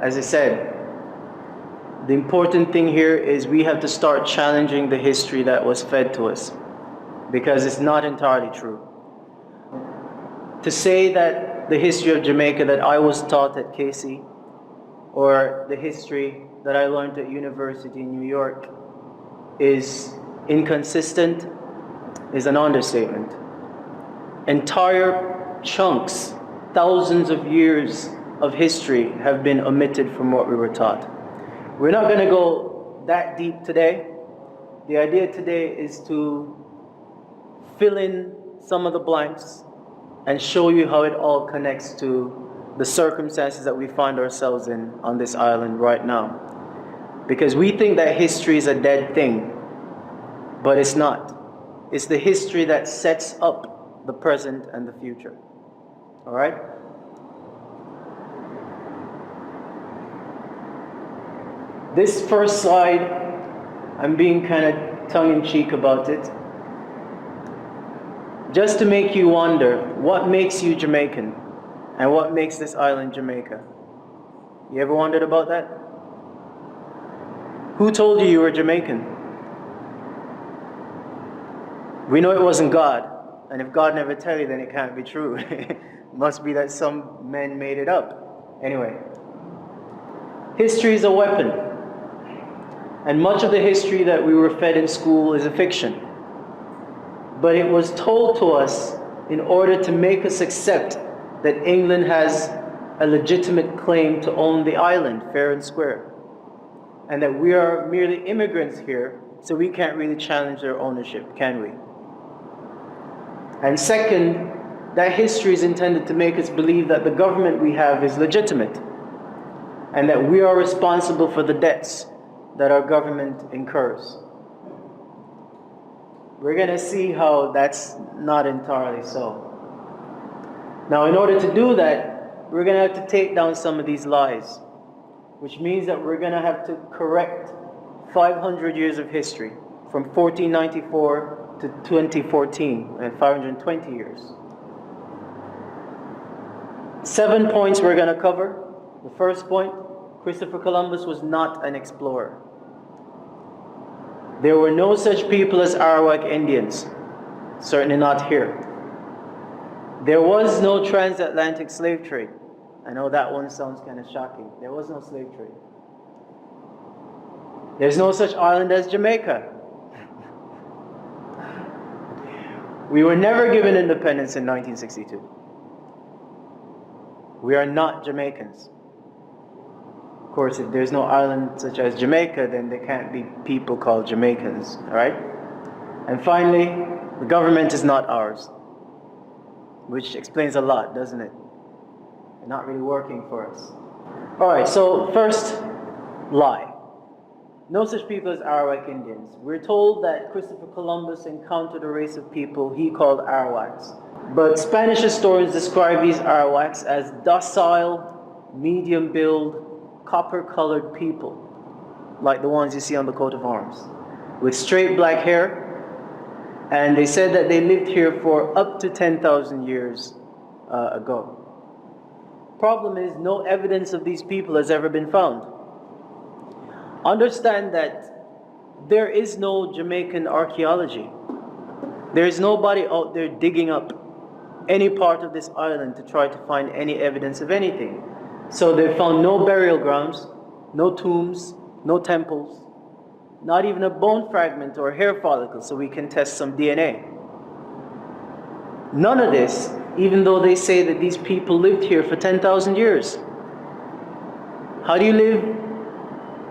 As I said, the important thing here is we have to start challenging the history that was fed to us because it's not entirely true. To say that the history of Jamaica that I was taught at KC or the history that I learned at university in New York is inconsistent is an understatement. Entire chunks, thousands of years of history have been omitted from what we were taught. We're not going to go that deep today. The idea today is to fill in some of the blanks and show you how it all connects to the circumstances that we find ourselves in on this island right now. Because we think that history is a dead thing, but it's not. It's the history that sets up the present and the future. All right? This first slide, I'm being kind of tongue-in-cheek about it. Just to make you wonder, what makes you Jamaican? And what makes this island Jamaica? You ever wondered about that? Who told you you were Jamaican? We know it wasn't God. And if God never tell you, then it can't be true. It must be that some men made it up. Anyway, history is a weapon. And much of the history that we were fed in school is a fiction. But it was told to us in order to make us accept that England has a legitimate claim to own the island, fair and square. And that we are merely immigrants here, so we can't really challenge their ownership, can we? And second, that history is intended to make us believe that the government we have is legitimate and that we are responsible for the debts that our government incurs. We're going to see how that's not entirely so. Now, in order to do that, we're going to have to take down some of these lies, which means that we're going to have to correct 500 years of history, from 1494 to 2014, and 520 years. 7 points we're going to cover. The first point, Christopher Columbus was not an explorer. There were no such people as Arawak Indians, certainly not here. There was no transatlantic slave trade. I know that one sounds kind of shocking. There was no slave trade. There's no such island as Jamaica. We were never given independence in 1962. We are not Jamaicans. Of course, if there's no island such as Jamaica, then there can't be people called Jamaicans, all right? And finally, the government is not ours, which explains a lot, doesn't it? They're not really working for us. All right, so first, lie. No such people as Arawak Indians. We're told that Christopher Columbus encountered a race of people he called Arawaks. But Spanish historians describe these Arawaks as docile, medium-build, copper-colored people, like the ones you see on the coat of arms, with straight black hair, and they said that they lived here for up to 10,000 years ago. Problem is, no evidence of these people has ever been found. Understand that there is no Jamaican archaeology. There is nobody out there digging up any part of this island to try to find any evidence of anything. So they found no burial grounds, no tombs, no temples, not even a bone fragment or a hair follicle so we can test some DNA. None of this, even though they say that these people lived here for 10,000 years. How do you live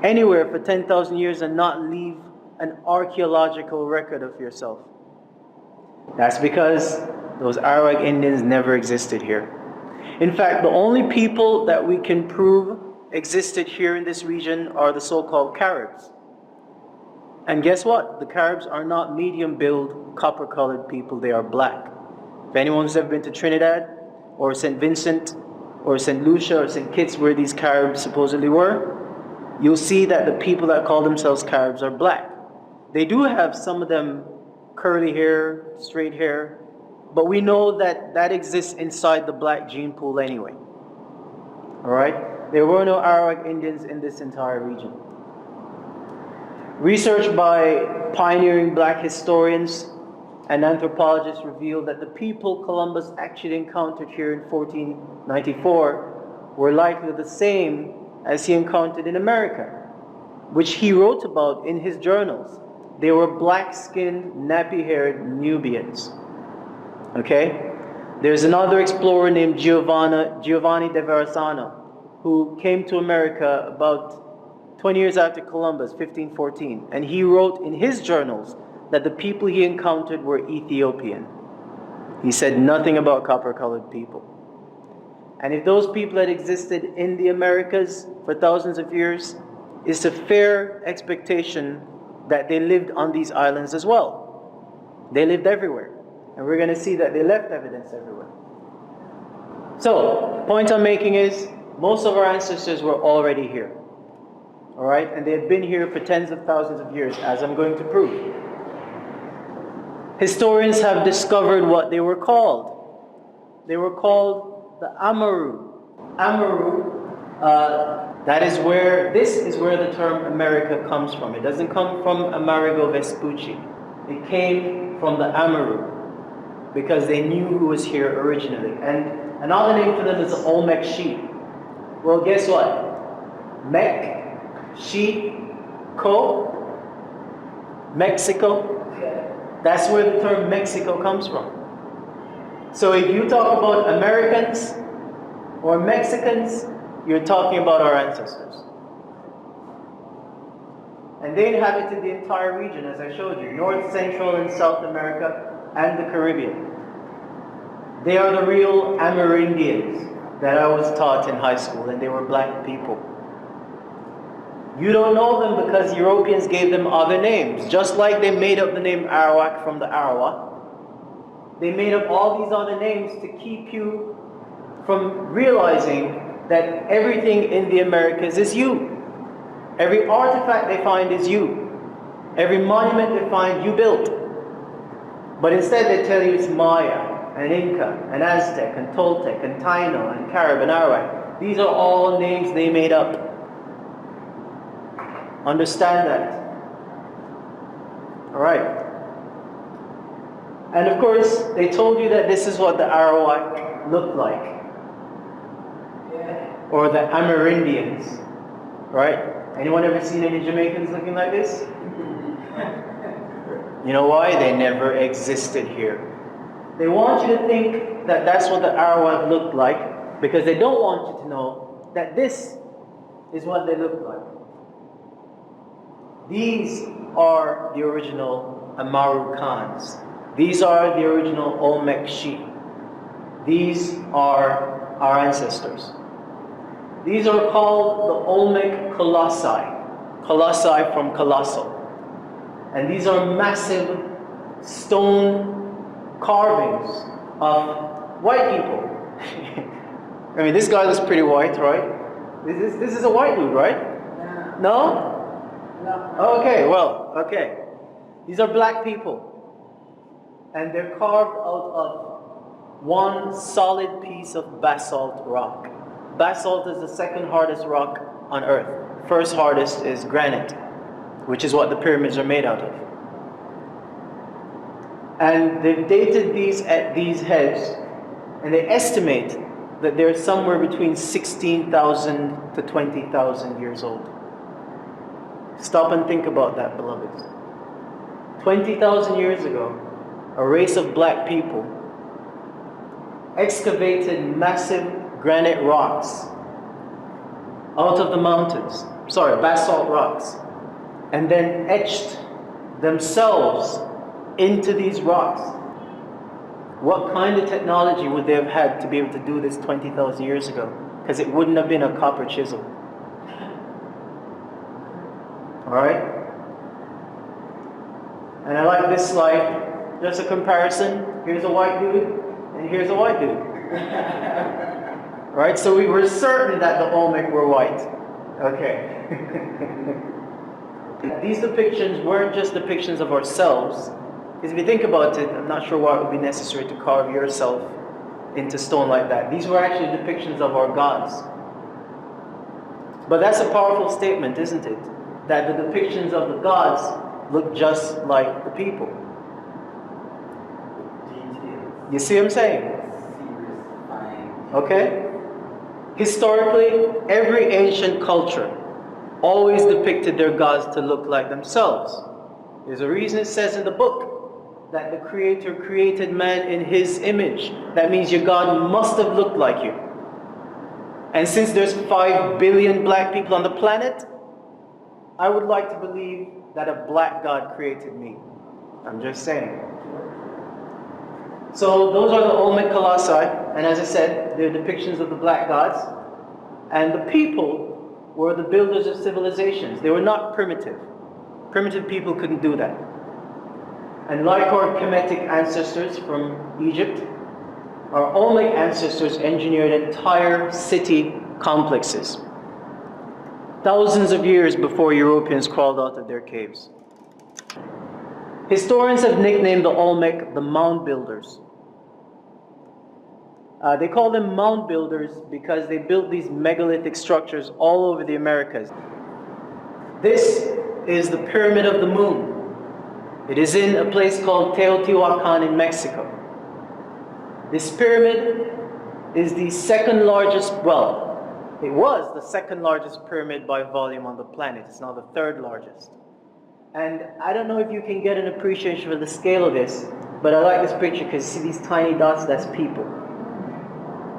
anywhere for 10,000 years and not leave an archaeological record of yourself? That's because those Arawak Indians never existed here. In fact, the only people that we can prove existed here in this region are the so-called Caribs. And guess what? The Caribs are not medium-build, copper-colored people, they are black. If anyone's ever been to Trinidad, or St. Vincent, or St. Lucia, or St. Kitts, where these Caribs supposedly were, you'll see that the people that call themselves Caribs are black. They do have, some of them, curly hair, straight hair, but we know that that exists inside the black gene pool anyway. Alright? There were no Arawak Indians in this entire region. Research by pioneering black historians and anthropologists revealed that the people Columbus actually encountered here in 1494 were likely the same as he encountered in America, which he wrote about in his journals. They were black-skinned, nappy-haired Nubians. Okay? There's another explorer named Giovanni de Verrazzano, who came to America about 20 years after Columbus, 1514, and he wrote in his journals that the people he encountered were Ethiopian. He said nothing about copper-colored people. And if those people had existed in the Americas for thousands of years, it's a fair expectation that they lived on these islands as well. They lived everywhere. And we're going to see that they left evidence everywhere. So, the point I'm making is, most of our ancestors were already here. Alright? And they had been here for tens of thousands of years, as I'm going to prove. Historians have discovered what they were called. They were called the Amaru. Amaru, this is where the term America comes from. It doesn't come from Amerigo Vespucci. It came from the Amaru, because they knew who was here originally. And another name for them is the Olmec sheep. Well, guess what? Mech, sheep, ko, Mexico. That's where the term Mexico comes from. So if you talk about Americans or Mexicans, you're talking about our ancestors. And they inhabited the entire region, as I showed you, North, Central, and South America, and the Caribbean. They are the real Amerindians that I was taught in high school, and they were black people. You don't know them because Europeans gave them other names. Just like they made up the name Arawak from the Arawa, they made up all these other names to keep you from realizing that everything in the Americas is you. Every artifact they find is you. Every monument they find, you built. But instead they tell you it's Maya, and Inca, and Aztec, and Toltec, and Taino, and Carib, and Arawak. These are all names they made up. Understand that. Alright. And of course, they told you that this is what the Arawak looked like. Or the Amerindians. Right? Anyone ever seen any Jamaicans looking like this? You know why? They never existed here. They want you to think that that's what the Arawak looked like, because they don't want you to know that this is what they look like. These are the original Amaru Khans. These are the original Olmec sheep. These are our ancestors. These are called the Olmec Colossi. Colossi from colossal. And these are massive stone carvings of white people. I mean, this guy looks pretty white, right? This is a white dude, right? No? Okay, well, okay. These are black people. And they're carved out of one solid piece of basalt rock. Basalt is the second hardest rock on earth. First hardest is granite, which is what the pyramids are made out of. And they've dated these at these heads, and they estimate that they're somewhere between 16,000 to 20,000 years old. Stop and think about that, beloveds. 20,000 years ago, a race of black people excavated massive granite rocks out of the mountains, basalt rocks, and then etched themselves into these rocks. What kind of technology would they have had to be able to do this 20,000 years ago? Because it wouldn't have been a copper chisel. Alright? And I like this slide. Just a comparison. Here's a white dude, and here's a white dude. Right? So we were certain that the Olmec were white. Okay. These depictions weren't just depictions of ourselves. Because if you think about it, I'm not sure why it would be necessary to carve yourself into stone like that. These were actually depictions of our gods. But that's a powerful statement, isn't it? That the depictions of the gods look just like the people. You see what I'm saying? Okay? Historically, every ancient culture always depicted their gods to look like themselves. There's a reason it says in the book that the Creator created man in His image. That means your God must have looked like you. And since there's 5 billion black people on the planet, I would like to believe that a black God created me. I'm just saying. So those are the Olmec colossi, and as I said, they're depictions of the black gods. And the people were the builders of civilizations. They were not primitive. Primitive people couldn't do that. And like our Kemetic ancestors from Egypt, our Olmec ancestors engineered entire city complexes, thousands of years before Europeans crawled out of their caves. Historians have nicknamed the Olmec the mound builders. They call them mound builders because they built these megalithic structures all over the Americas. This is the Pyramid of the Moon. It is in a place called Teotihuacan in Mexico. This pyramid is the second largest, well, it was the second largest pyramid by volume on the planet. It's now the third largest. And I don't know if you can get an appreciation for the scale of this, but I like this picture because you see these tiny dots, that's people.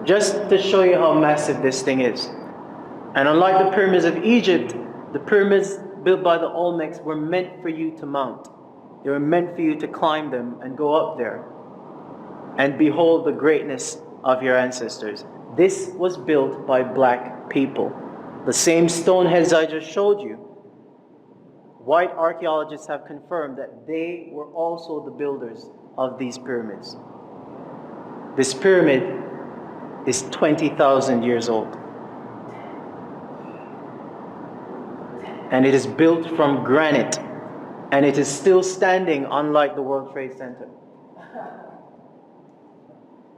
Just to show you how massive this thing is. And unlike the pyramids of Egypt, the pyramids built by the Olmecs were meant for you to mount. They were meant for you to climb them and go up there and behold the greatness of your ancestors. This was built by black people. The same stone heads I just showed you, white archaeologists have confirmed that they were also the builders of these pyramids. This pyramid is 20,000 years old. And it is built from granite. And it is still standing, unlike the World Trade Center.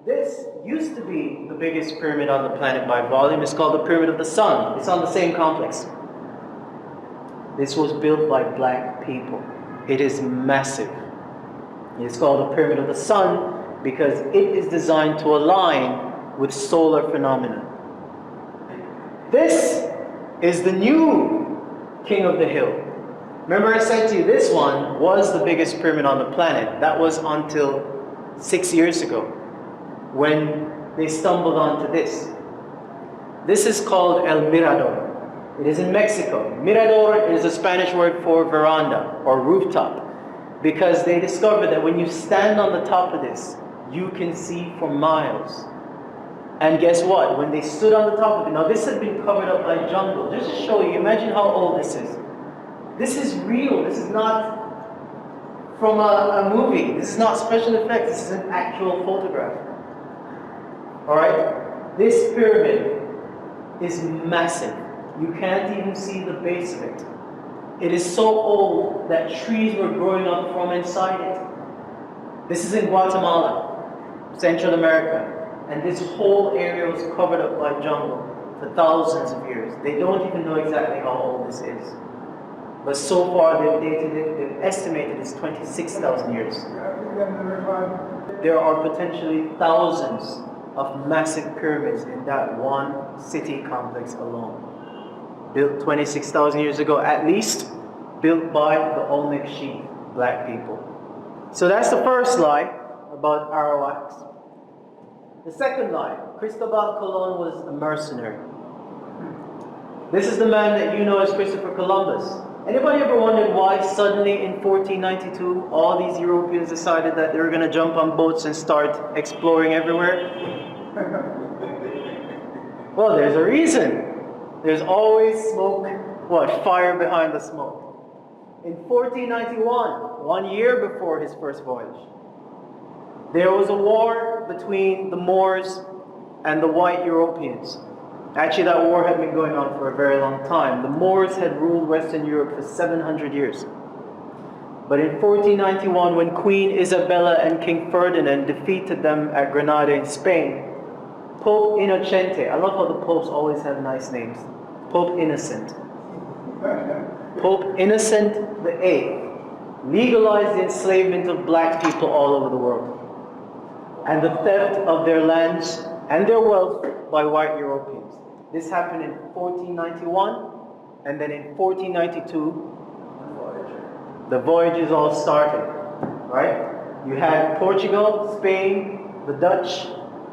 This used to be the biggest pyramid on the planet by volume. It's called the Pyramid of the Sun. It's on the same complex. This was built by black people. It is massive. It's called the Pyramid of the Sun because it is designed to align with solar phenomena. This is the new King of the Hill. Remember I said to you, this one was the biggest pyramid on the planet. That was until 6 years ago, when they stumbled onto this. This is called El Mirador. It is in Mexico. Mirador is a Spanish word for veranda or rooftop, because they discovered that when you stand on the top of this, you can see for miles. And guess what? When they stood on the top of it, now this had been covered up by jungle. Just to show you, imagine how old this is. This is real. This is not from a movie. This is not special effects. This is an actual photograph. Alright? This pyramid is massive. You can't even see the base of it. It is so old that trees were growing up from inside it. This is in Guatemala, Central America. And this whole area was covered up by jungle for thousands of years. They don't even know exactly how old this is. But so far they've dated it, they've estimated it's 26,000 years. There are potentially thousands of massive pyramids in that one city complex alone. Built 26,000 years ago at least, built by the Olmec sheep, black people. So that's the first lie about Arawaks. The second lie, Cristobal Colon was a mercenary. This is the man that you know as Christopher Columbus. Anybody ever wondered why suddenly in 1492 all these Europeans decided that they were going to jump on boats and start exploring everywhere? Well, there's a reason. There's always smoke, fire behind the smoke. In 1491, 1 year before his first voyage, there was a war between the Moors and the white Europeans. Actually, that war had been going on for a very long time. The Moors had ruled Western Europe for 700 years. But in 1491, when Queen Isabella and King Ferdinand defeated them at Granada in Spain, Pope Innocente, I love how the popes always have nice names. Pope Innocent. Pope Innocent the Eighth legalized the enslavement of black people all over the world and the theft of their lands and their wealth by white Europeans. This happened in 1491, and then in 1492, the voyages all started, right? You had Portugal, Spain, the Dutch,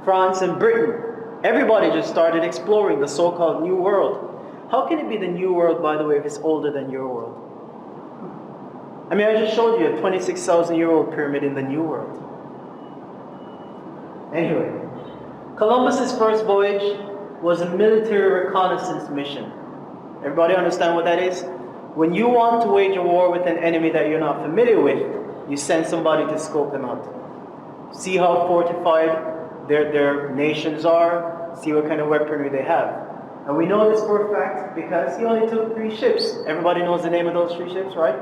France, and Britain. Everybody just started exploring the so-called New World. How can it be the New World, by the way, if it's older than your world? I mean, I just showed you a 26,000-year-old pyramid in the New World. Anyway, Columbus's first voyage was a military reconnaissance mission. Everybody understand what that is? When you want to wage a war with an enemy that you're not familiar with, you send somebody to scope them out. See how fortified their nations are, see what kind of weaponry they have. And we know this for a fact because he only took 3 ships. Everybody knows the name of those 3 ships, right?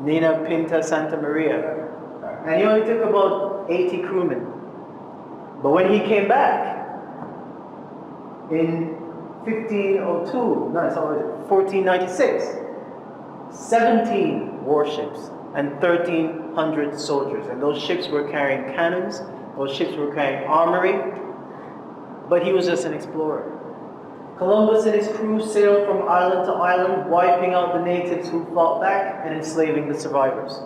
Nina, Pinta, Santa Maria. And he only took about 80 crewmen. But when he came back in 1496, 17 warships and 1,300 soldiers. And those ships were carrying cannons, those ships were carrying armory, but he was just an explorer. Columbus and his crew sailed from island to island, wiping out the natives who fought back and enslaving the survivors.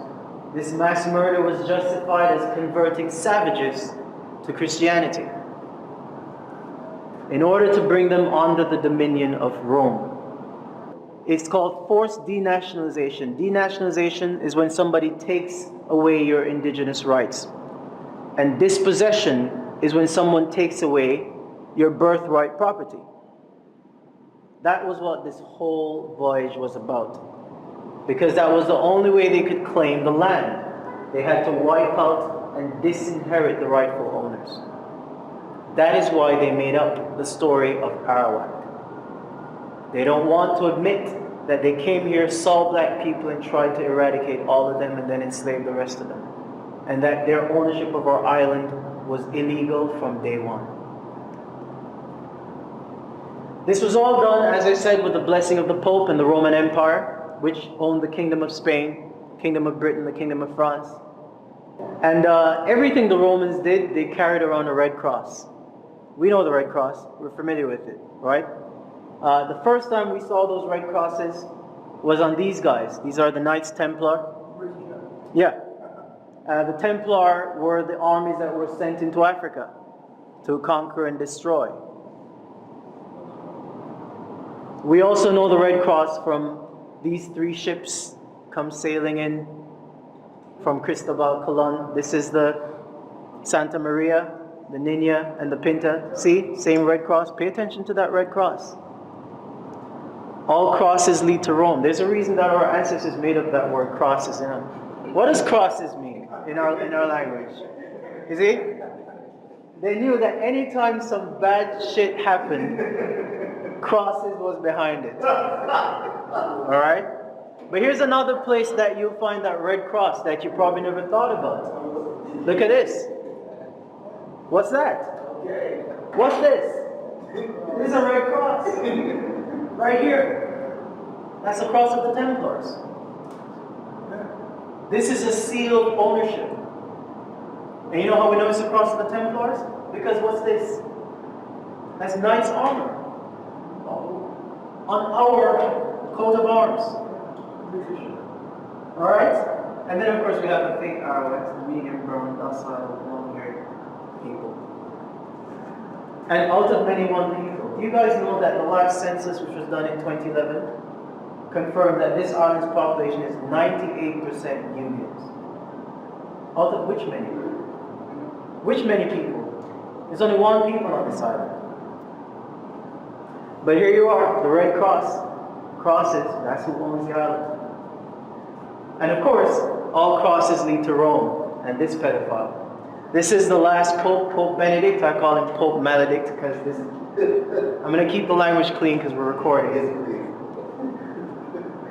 This mass murder was justified as converting savages to Christianity in order to bring them under the dominion of Rome. It's called forced denationalization. Denationalization is when somebody takes away your indigenous rights. And dispossession is when someone takes away your birthright property. That was what this whole voyage was about. Because that was the only way they could claim the land. They had to wipe out and disinherit the rightful owners. That is why they made up the story of Arawak. They don't want to admit that they came here, saw black people, and tried to eradicate all of them and then enslave the rest of them. And that their ownership of our island was illegal from day one. This was all done, as I said, with the blessing of the Pope and the Roman Empire, which owned the Kingdom of Spain, Kingdom of Britain, the Kingdom of France. And everything the Romans did, they carried around a red cross. We know the red cross. We're familiar with it, right? The first time we saw those red crosses was on these guys. These are the Knights Templar. Yeah. The Templar were the armies that were sent into Africa to conquer and destroy. We also know the red cross from these 3 ships come sailing in from Cristobal Colon. This is the Santa Maria, the Nina, and the Pinta. See? Same red cross. Pay attention to that red cross. All crosses lead to Rome. There's a reason that our ancestors made up that word crosses. What does crosses mean in our language? You see? They knew that anytime some bad shit happened, crosses was behind it. Alright? But here's another place that you'll find that red cross that you probably never thought about. Look at this. What's that? What's this? This is a red cross. Right here. That's the cross of the Templars. This is a seal of ownership. And you know how we know it's the cross of the Templars? Because what's this? That's knight's armor. On our coat of arms. Alright? And then of course we have the fake Arawaks, the medium brown, docile, long-haired people. And out of many one people. Do you guys know that the last census, which was done in 2011, confirmed that this island's population is 98% Unions? Out of which many? Which many people? There's only one people on this island. But here you are, the Red Cross. Crosses, that's who owns the island. And of course, all crosses lead to Rome and this pedophile. This is the last Pope, Pope Benedict. I call him Pope Maledict because this is, I'm going to keep the language clean because we're recording.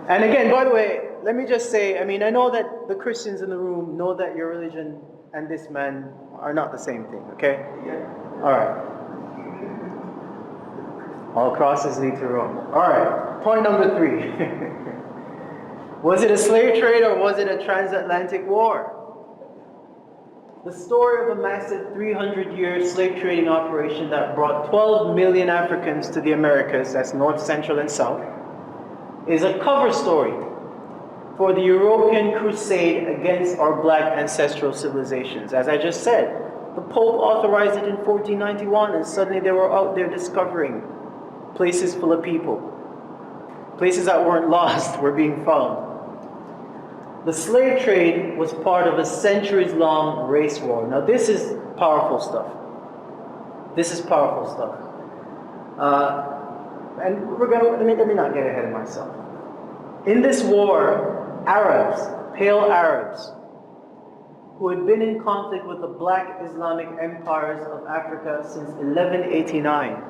And again, by the way, let me just say, I mean, I know that the Christians in the room know that your religion and this man are not the same thing, okay? All right. All crosses lead to Rome. All right, point number 3. Was it a slave trade or was it a transatlantic war? The story of a massive 300-year slave trading operation that brought 12 million Africans to the Americas, that's North, Central, and South, is a cover story for the European crusade against our black ancestral civilizations. As I just said, the Pope authorized it in 1491, and suddenly they were out there discovering places full of people. Places that weren't lost were being found. The slave trade was part of a centuries-long race war. Now this is powerful stuff. This is powerful stuff. And let me not get ahead of myself. In this war, Arabs, pale Arabs, who had been in conflict with the black Islamic empires of Africa since 1189,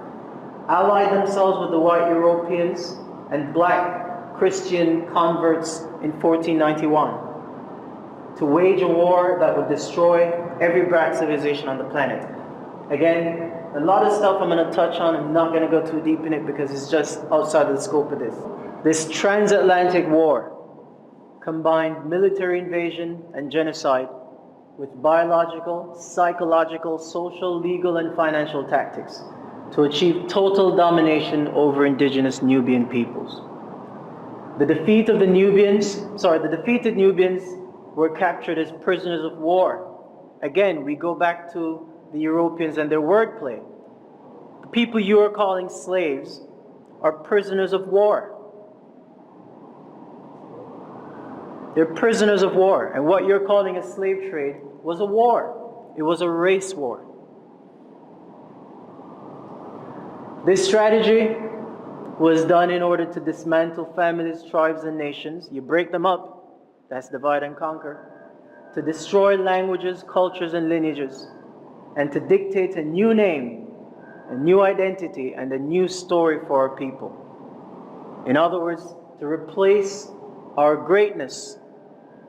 allied themselves with the white Europeans and black Christian converts in 1491 to wage a war that would destroy every black civilization on the planet. Again, a lot of stuff I'm going to touch on. I'm not going to go too deep in it because it's just outside of the scope of this. This transatlantic war combined military invasion and genocide with biological, psychological, social, legal, and financial tactics to achieve total domination over indigenous Nubian peoples. The defeated Nubians were captured as prisoners of war. Again, we go back to the Europeans and their wordplay. The people you are calling slaves are prisoners of war. They're prisoners of war. And what you're calling a slave trade was a war. It was a race war. This strategy was done in order to dismantle families, tribes, and nations. You break them up, that's divide and conquer. To destroy languages, cultures, and lineages. And to dictate a new name, a new identity, and a new story for our people. In other words, to replace our greatness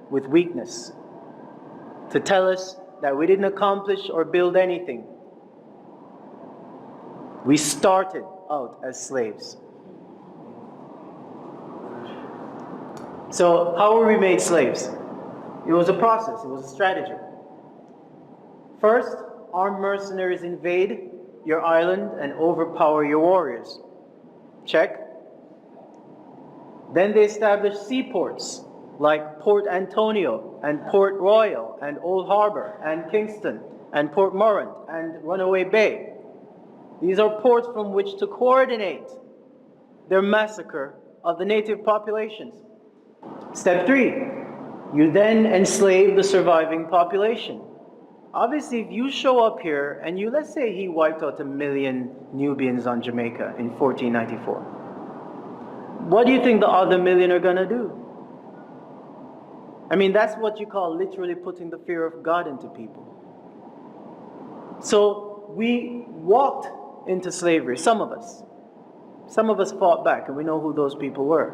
with weakness. To tell us that we didn't accomplish or build anything. We started out as slaves. So how were we made slaves? It was a process, it was a strategy. First, armed mercenaries invade your island and overpower your warriors. Check. Then they established seaports like Port Antonio and Port Royal and Old Harbor and Kingston and Port Morant and Runaway Bay. These are ports from which to coordinate their massacre of the native populations. Step 3, you then enslave the surviving population. Obviously, if you show up here and let's say he wiped out 1 million Nubians on Jamaica in 1494. What do you think the other million are going to do? I mean, that's what you call literally putting the fear of God into people. So we walked into slavery, some of us. Some of us fought back, and we know who those people were.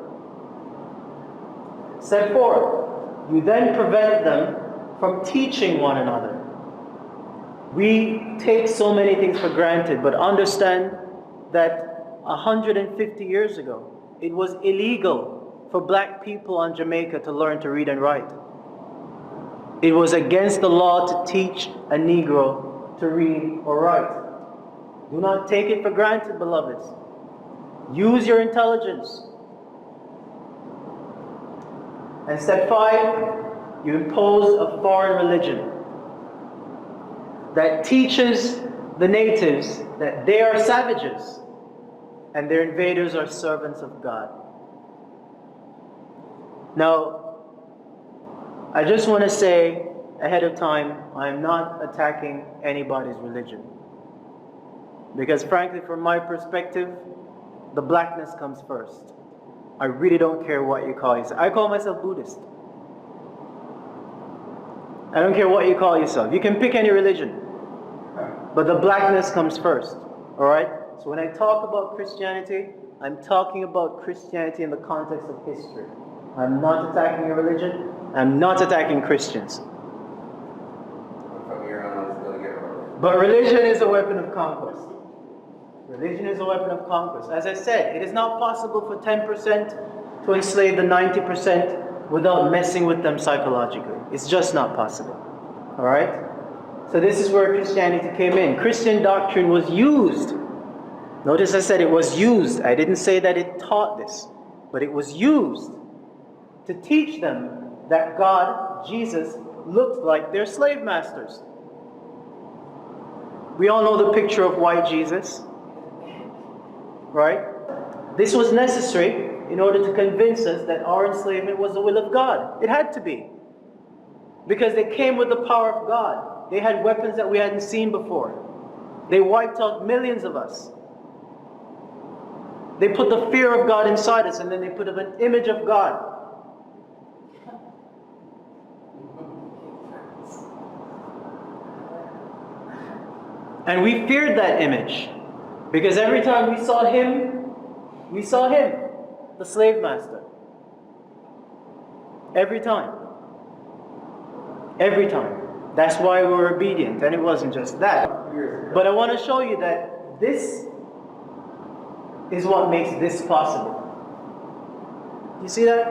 Step 4, you then prevent them from teaching one another. We take so many things for granted, but understand that 150 years ago, it was illegal for black people on Jamaica to learn to read and write. It was against the law to teach a Negro to read or write. Do not take it for granted, beloveds. Use your intelligence. And step 5, you impose a foreign religion that teaches the natives that they are savages and their invaders are servants of God. Now, I just want to say ahead of time, I am not attacking anybody's religion. Because frankly, from my perspective, the blackness comes first. I really don't care what you call yourself. I call myself Buddhist. I don't care what you call yourself. You can pick any religion. But the blackness comes first. Alright? So when I talk about Christianity, I'm talking about Christianity in the context of history. I'm not attacking your religion. I'm not attacking Christians. But religion is a weapon of conquest. Religion is a weapon of conquest. As I said, it is not possible for 10% to enslave the 90% without messing with them psychologically. It's just not possible. Alright? So this is where Christianity came in. Christian doctrine was used. Notice I said it was used. I didn't say that it taught this. But it was used to teach them that God, Jesus, looked like their slave masters. We all know the picture of white Jesus. Right? This was necessary in order to convince us that our enslavement was the will of God. It had to be. Because they came with the power of God. They had weapons that we hadn't seen before. They wiped out millions of us. They put the fear of God inside us, and then they put an image of God. And we feared that image. Because every time we saw him, the slave master. Every time. Every time. That's why we were obedient. And it wasn't just that. But I want to show you that this is what makes this possible. You see that?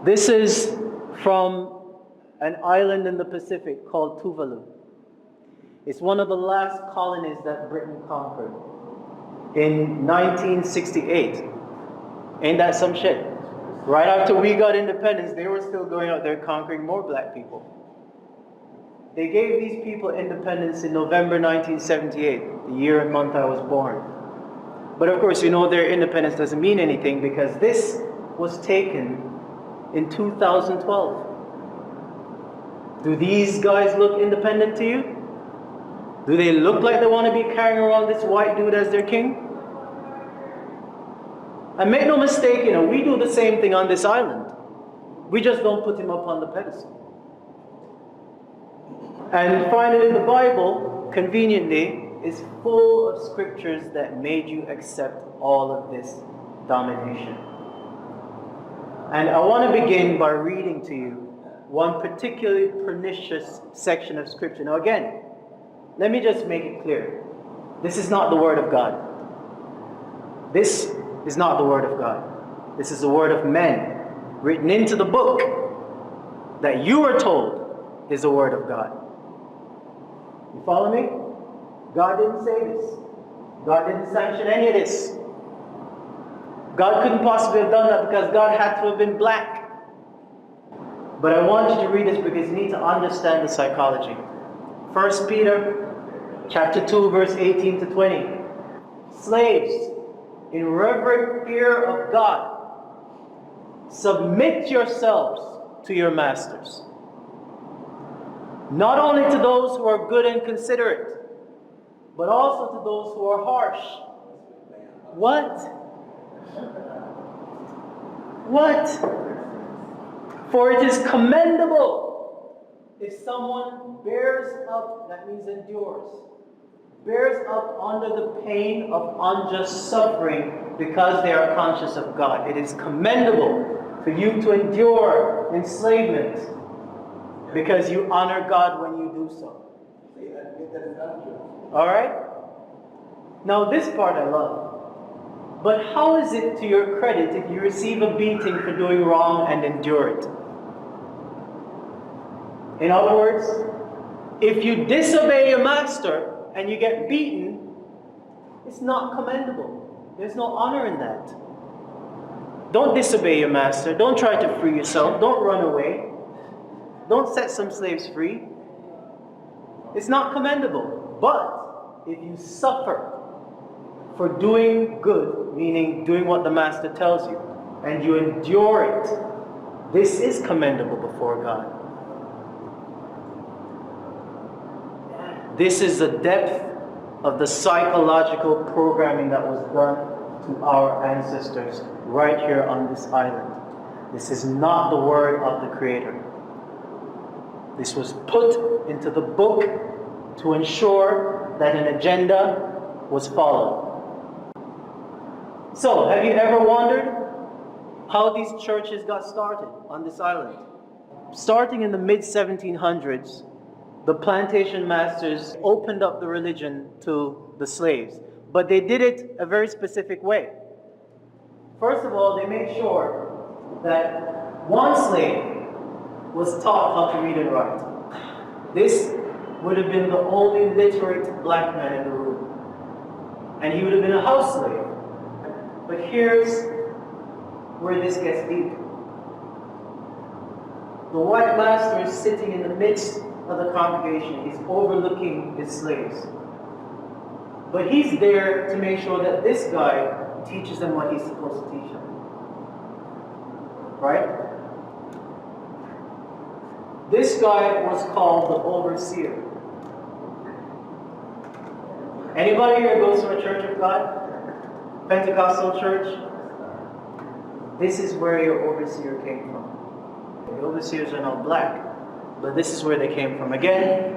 This is from an island in the Pacific called Tuvalu. It's one of the last colonies that Britain conquered in 1968. Ain't that some shit? Right after we got independence, they were still going out there conquering more black people. They gave these people independence in November 1978, the year and month I was born. But of course, you know their independence doesn't mean anything because this was taken in 2012. Do these guys look independent to you? Do they look like they want to be carrying around this white dude as their king? And make no mistake, we do the same thing on this island. We just don't put him up on the pedestal. And finally, the Bible, conveniently, is full of scriptures that made you accept all of this domination. And I want to begin by reading to you one particularly pernicious section of scripture. Now again, let me just make it clear. This is not the word of God. This is not the word of God. This is the word of men, written into the book that you are told is the word of God. You follow me? God didn't say this. God didn't sanction any of this. God couldn't possibly have done that because God had to have been black. But I want you to read this because you need to understand the psychology. 1 Peter chapter 2, verse 18 to 20. Slaves, in reverent fear of God, submit yourselves to your masters. Not only to those who are good and considerate, but also to those who are harsh. What? For it is commendable if someone bears up, that means endures, bears up under the pain of unjust suffering because they are conscious of God. It is commendable for you to endure enslavement because you honor God when you do so. Alright? Now this part I love. But how is it to your credit if you receive a beating for doing wrong and endure it? In other words, if you disobey your master and you get beaten, it's not commendable. There's no honor in that. Don't disobey your master. Don't try to free yourself. Don't run away. Don't set some slaves free. It's not commendable. But if you suffer for doing good, meaning doing what the master tells you, and you endure it, this is commendable before God. This is the depth of the psychological programming that was done to our ancestors right here on this island. This is not the word of the Creator. This was put into the book to ensure that an agenda was followed. So, have you ever wondered how these churches got started on this island? Starting in the mid-1700s, the plantation masters opened up the religion to the slaves, but they did it a very specific way. First of all, they made sure that one slave was taught how to read and write. This would have been the only literate black man in the room. And he would have been a house slave. But here's where this gets deep. The white master is sitting in the midst of the congregation. He's overlooking his slaves. But he's there to make sure that this guy teaches them what he's supposed to teach them. Right? This guy was called the overseer. Anybody here goes to a church of God? Pentecostal church? This is where your overseer came from. The overseers are not black, but this is where they came from. Again,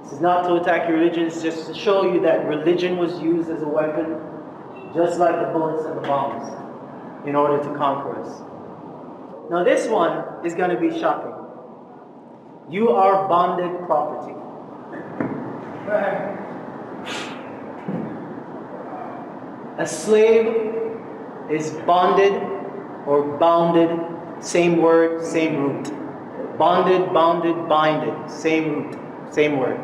this is not to attack your religion, it's just to show you that religion was used as a weapon, just like the bullets and the bombs, in order to conquer us. Now this one is going to be shocking. You are bonded property. A slave is bonded or bounded, same word, same root. Bonded, bounded, binded, same root, same word.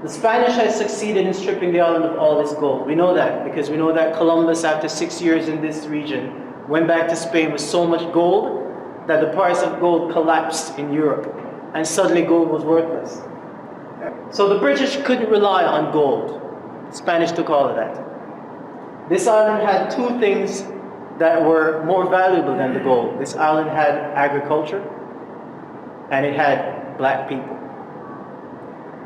The Spanish has succeeded in stripping the island of all its gold. We know that because we know that Columbus, after 6 years in this region, went back to Spain with so much gold that the price of gold collapsed in Europe, and suddenly gold was worthless. So the British couldn't rely on gold. The Spanish took all of that. This island had two things that were more valuable than the gold. This island had agriculture, and it had black people.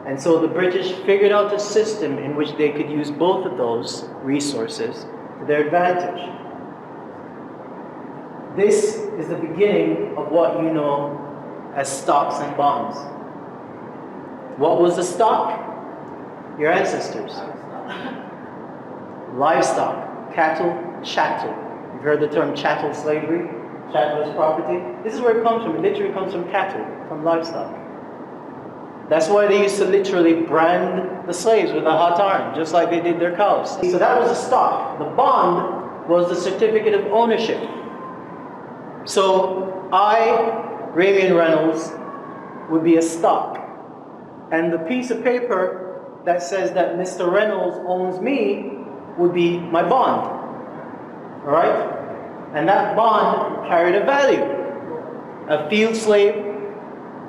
And so the British figured out a system in which they could use both of those resources to their advantage. This is the beginning of what you know as stocks and bonds. What was the stock? Your ancestors. Livestock, cattle, chattel. You've heard the term chattel slavery, chattel's property. This is where it comes from. It literally comes from cattle, from livestock. That's why they used to literally brand the slaves with a hot iron, just like they did their cows. So that was the stock. The bond was the certificate of ownership. So I, Ramian Reynolds, would be a stock. And the piece of paper that says that Mr. Reynolds owns me would be my bond. Alright? And that bond carried a value. A field slave,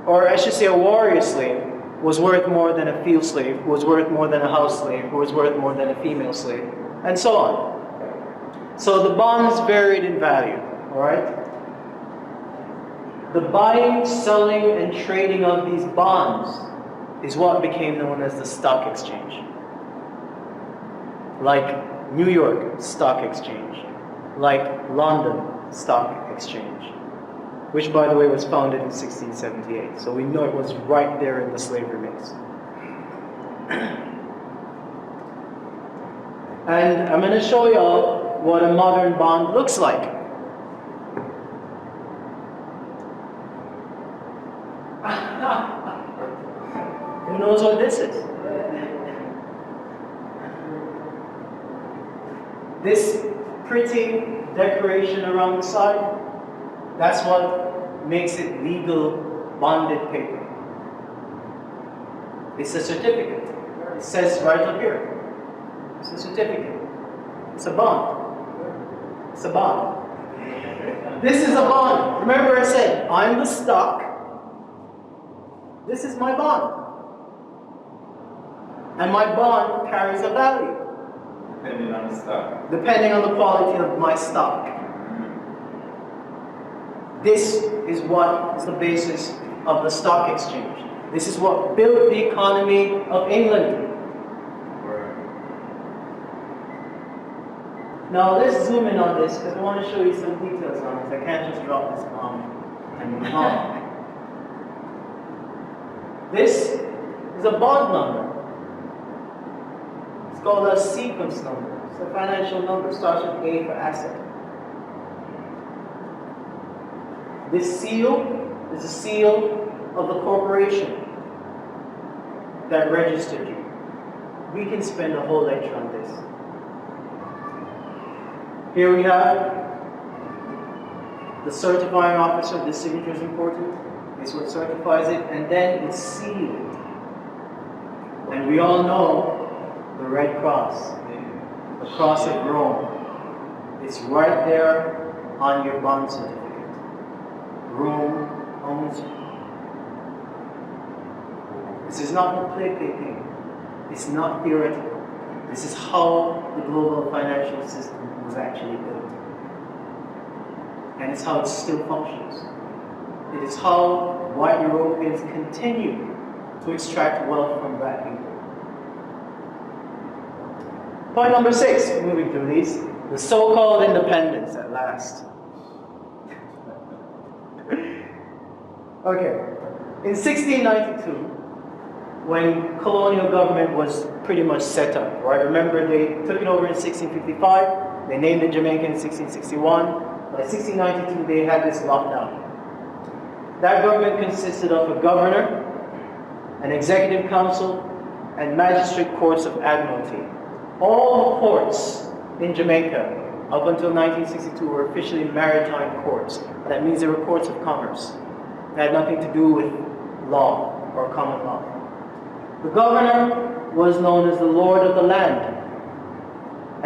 or I should say a warrior slave, was worth more than a field slave, who was worth more than a house slave, who was worth more than a female slave, and so on. So the bonds varied in value. Alright? The buying, selling, and trading of these bonds is what became known as the stock exchange. Like New York Stock Exchange, like London Stock Exchange, which by the way was founded in 1678. So we know it was right there in the slavery mix. And I'm going to show y'all what a modern bond looks like. Who knows what this is? This pretty decoration around the side, that's what makes it legal bonded paper. It's a certificate. It says right up here. It's a certificate. It's a bond. It's a bond. This is a bond. Remember I said, I'm the stock. This is my bond. And my bond carries a value. Depending on the stock. Depending on the quality of my stock. This is what is the basis of the stock exchange. This is what built the economy of England. Now let's zoom in on this because I want to show you some details on this. I can't just drop this bomb and move on. This is a bond number. It's called a sequence number. It's a financial number. It starts with A for asset. This seal is a seal of the corporation. that registered you. We can spend a whole lecture on this. Here we have the certifying officer. This signature is important. It's what certifies it, and then it's sealed. And we all know the Red Cross, the Cross of Rome. It's right there on your bond certificate. Rome owns you. This is not a play thing. It's not theoretical. This is how the global financial system was actually built. And it's how it still functions. It is how white Europeans continue to extract wealth from black people. Point number 6, moving through these, the so-called independence at last. Okay, in 1692, when colonial government was pretty much set up, right? Remember, they took it over in 1655, they named it Jamaica in 1661, by 1692 they had this lockdown. That government consisted of a governor, an executive council, and magistrate courts of admiralty. All the courts in Jamaica up until 1962 were officially maritime courts. That means they were courts of commerce. They had nothing to do with law or common law. The governor was known as the Lord of the Land,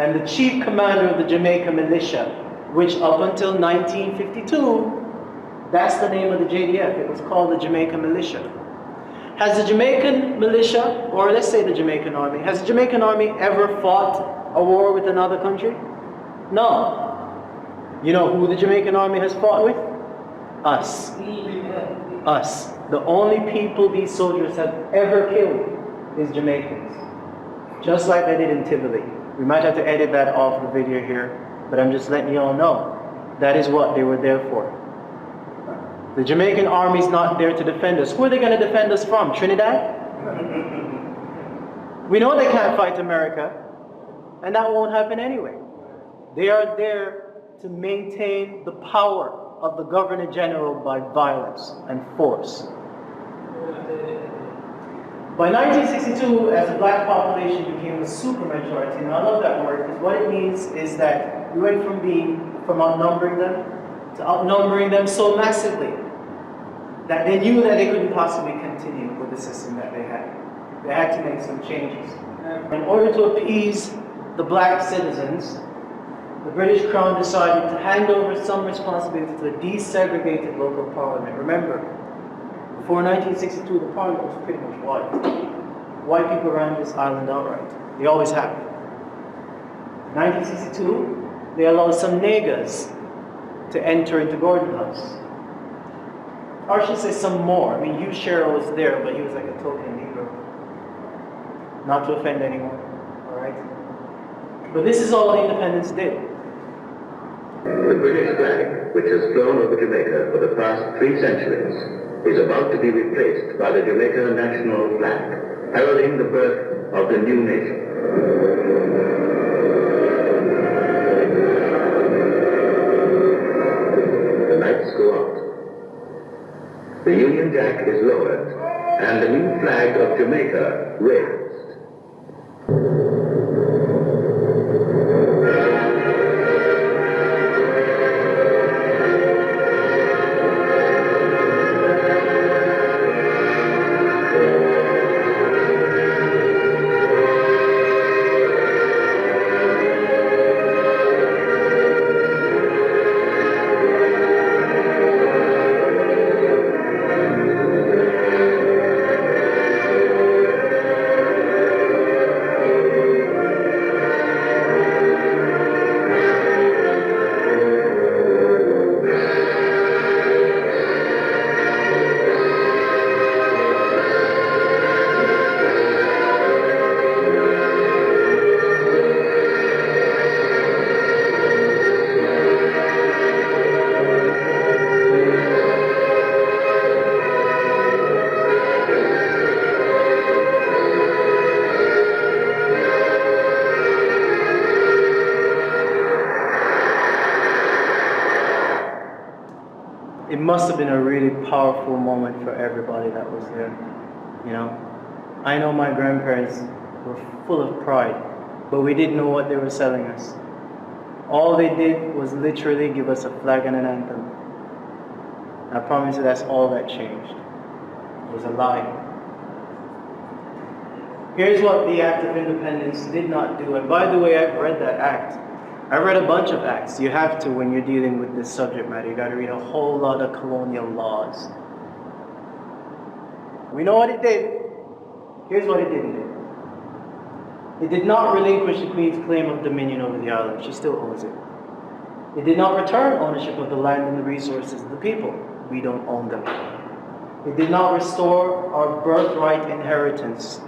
and the chief commander of the Jamaica militia, which up until 1952, that's the name of the JDF. It was called the Jamaica Militia. Has the Jamaican militia, or let's say the Jamaican army, has the Jamaican army ever fought a war with another country? No. You know who the Jamaican army has fought with? Us. Us. The only people these soldiers have ever killed is Jamaicans. Just like they did in Tivoli. We might have to edit that off the video here, but I'm just letting you all know that is what they were there for. The Jamaican army's not there to defend us. Who are they going to defend us from? Trinidad? We know they can't fight America, and that won't happen anyway. They are there to maintain the power of the Governor General by violence and force. By 1962, as the black population became a supermajority, and I love that word because what it means is that we went from outnumbering them to outnumbering them so massively that they knew that they couldn't possibly continue with the system that they had. They had to make some changes. In order to appease the black citizens, the British Crown decided to hand over some responsibility to a desegregated local parliament. Remember, before 1962, the parliament was pretty much white. White people ran this island outright. They always have. In 1962, they allowed some niggas to enter into Gordon House. Or I should say some more. I mean, Hugh Sherrill was there, but he was like a token Negro. Not to offend anyone, all right? But this is all the independence did. The British flag, which has flown over Jamaica for the past 3 centuries, is about to be replaced by the Jamaica national flag, heralding the birth of the new nation. The lights go out. The Union Jack is lowered, and the new flag of Jamaica raised. It must have been a really powerful moment for everybody that was there, you know. I know my grandparents were full of pride, but we didn't know what they were selling us. All they did was literally give us a flag and an anthem. I promise you that's all that changed. It was a lie. Here's what the Act of Independence did not do. And by the way, I've read that act. I read a bunch of acts. You have to when you're dealing with this subject matter. You got to read a whole lot of colonial laws. We know what it did. Here's what it didn't do. It did not relinquish the Queen's claim of dominion over the island. She still owns it. It did not return ownership of the land and the resources of the people. We don't own them. It did not restore our birthright inheritance.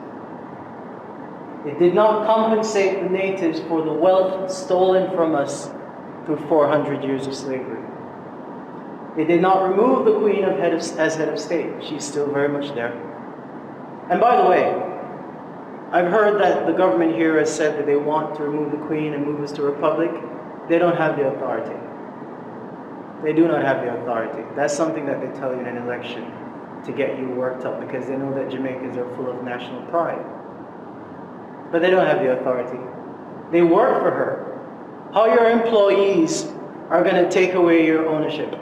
It did not compensate the natives for the wealth stolen from us through 400 years of slavery. It did not remove the Queen as head of state. She's still very much there. And by the way, I've heard that the government here has said that they want to remove the Queen and move us to a republic. They don't have the authority. They do not have the authority. That's something that they tell you in an election to get you worked up because they know that Jamaicans are full of national pride. But they don't have the authority. They work for her. How your employees are going to take away your ownership?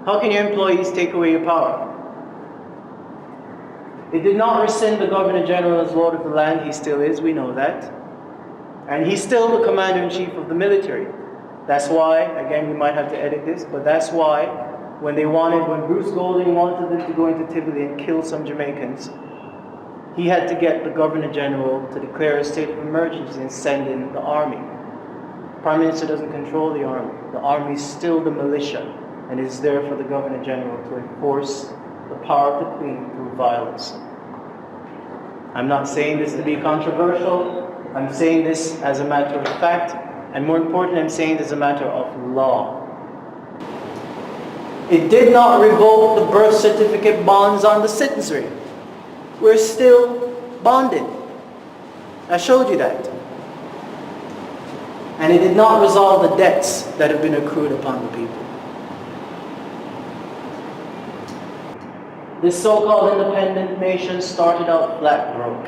How can your employees take away your power? It did not rescind the Governor General as Lord of the land. He still is, we know that. And he's still the Commander-in-Chief of the military. That's why, again, we might have to edit this, but that's why when Bruce Golding wanted them to go into Tivoli and kill some Jamaicans, he had to get the Governor General to declare a state of emergency and send in the army. Prime Minister doesn't control the army. The army is still the militia and is there for the Governor General to enforce the power of the Queen through violence. I'm not saying this to be controversial. I'm saying this as a matter of fact, and more importantly, I'm saying this as a matter of law. It did not revoke the birth certificate bonds on the citizenry. We're still bonded. I showed you that. And it did not resolve the debts that have been accrued upon the people. This so-called independent nation started out flat broke.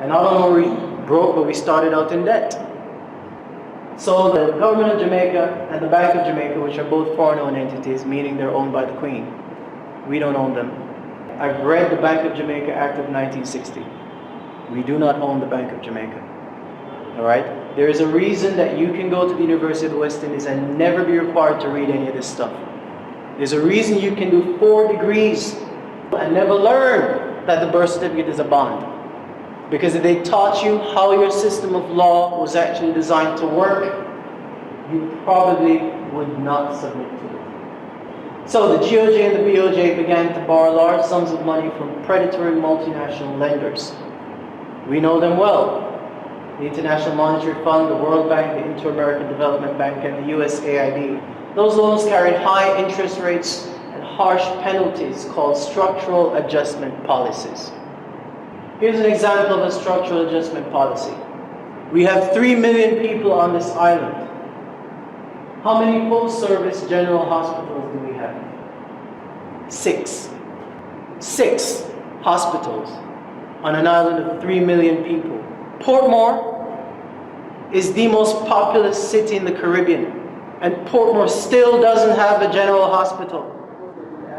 And not only were we broke, but we started out in debt. So the government of Jamaica and the Bank of Jamaica, which are both foreign-owned entities, meaning they're owned by the Queen. We don't own them. I've read the Bank of Jamaica Act of 1960. We do not own the Bank of Jamaica. All right? There is a reason that you can go to the University of the West Indies and never be required to read any of this stuff. There's a reason you can do 4 degrees and never learn that the birth certificate is a bond. Because if they taught you how your system of law was actually designed to work, you probably would not submit to it. So the GOJ and the BOJ began to borrow large sums of money from predatory multinational lenders. We know them well. The International Monetary Fund, the World Bank, the Inter-American Development Bank, and the USAID. Those loans carried high interest rates and harsh penalties called structural adjustment policies. Here's an example of a structural adjustment policy. We have 3 million people on this island. How many full-service general hospitals do we have? 6. 6 hospitals on an island of 3 million people. Portmore is the most populous city in the Caribbean, and Portmore still doesn't have a general hospital.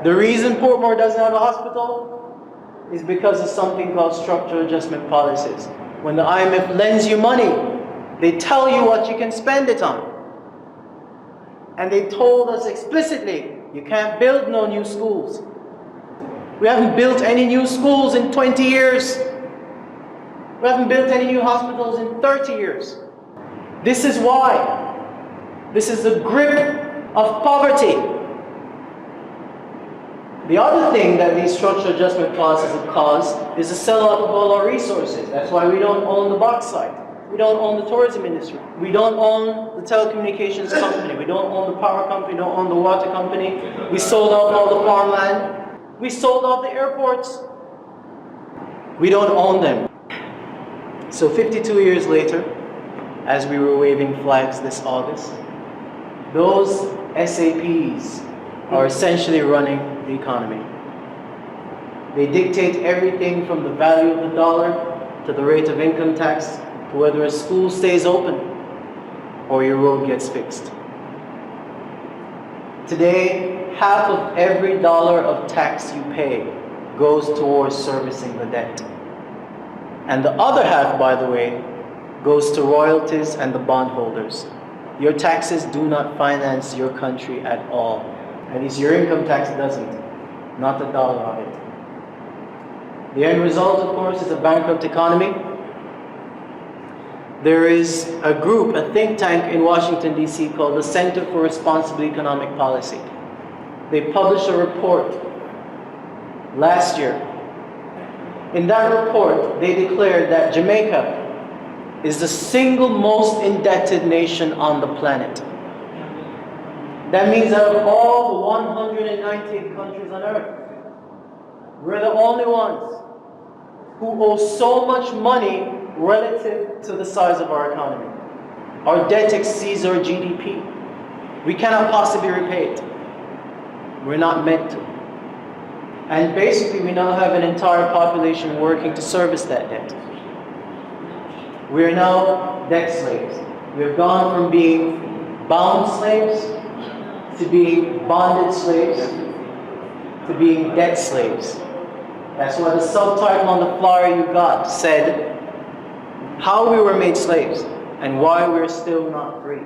The reason Portmore doesn't have a hospital is because of something called structural adjustment policies. When the IMF lends you money, they tell you what you can spend it on. And they told us explicitly, you can't build no new schools. We haven't built any new schools in 20 years. We haven't built any new hospitals in 30 years. This is why. This is the grip of poverty. The other thing that these structural adjustment policies have caused is the sellout of all our resources. That's why we don't own the bauxite. We don't own the tourism industry. We don't own the telecommunications company. We don't own the power company. We don't own the water company. We sold out all the farmland. We sold out the airports. We don't own them. So 52 years later, as we were waving flags this August, those SAPs are essentially running the economy. They dictate everything from the value of the dollar to the rate of income tax to whether a school stays open or your road gets fixed. Today, half of every dollar of tax you pay goes towards servicing the debt. And the other half, by the way, goes to royalties and the bondholders. Your taxes do not finance your country at all. At least your income tax doesn't, not a dollar of it. The end result, of course, is a bankrupt economy. There is a group, a think tank in Washington, D.C. called the Center for Responsible Economic Policy. They published a report last year. In that report, they declared that Jamaica is the single most indebted nation on the planet. That means out of all the 198 countries on earth, we're the only ones who owe so much money relative to the size of our economy. Our debt exceeds our GDP. We cannot possibly repay it. We're not meant to. And basically, we now have an entire population working to service that debt. We are now debt slaves. We have gone from being bound slaves to being bonded slaves to being debt slaves. That's why the subtitle on the flyer you got said, "How we were made slaves and why we're still not free."